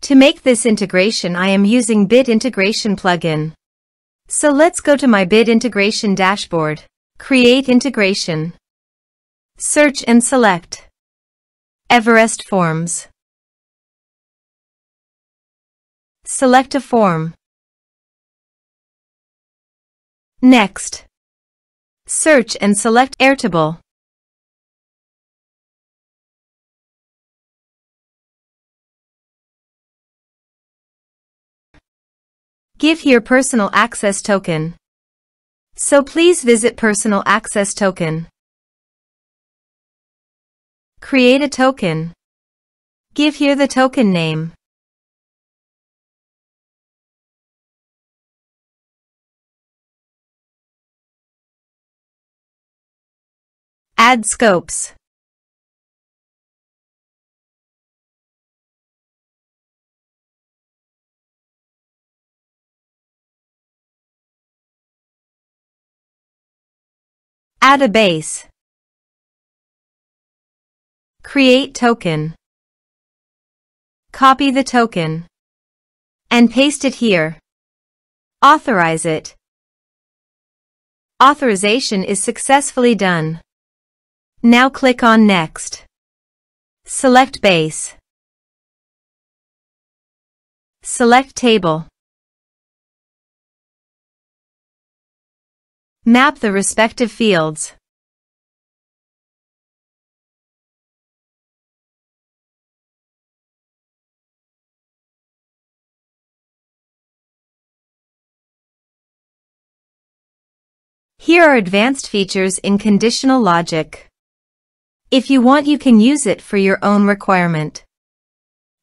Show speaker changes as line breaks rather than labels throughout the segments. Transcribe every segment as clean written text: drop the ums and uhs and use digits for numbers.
To make this integration, I am using Bit Integration plugin. So let's go to my Bit Integration dashboard. Create integration. Search and select Everest Forms. Select a form. Next, search and select Airtable. Give here personal access token. So please visit personal access token. Create a token. Give here the token name. Add scopes. Add a base. Create token. Copy the token and paste it here. Authorize it. Authorization is successfully done. Now click on Next. Select Base. Select Table. Map the respective fields. Here are advanced features in conditional logic. If you want, you can use it for your own requirement.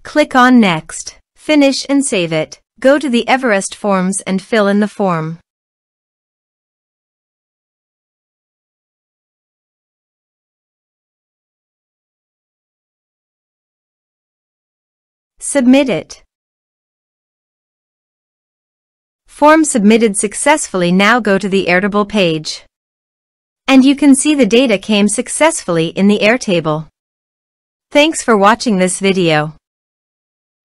Click on Next, finish and save it. Go to the Everest Forms and fill in the form. Submit it. Form submitted successfully. Now go to the Airtable page. And you can see the data came successfully in the Airtable. Thanks for watching this video.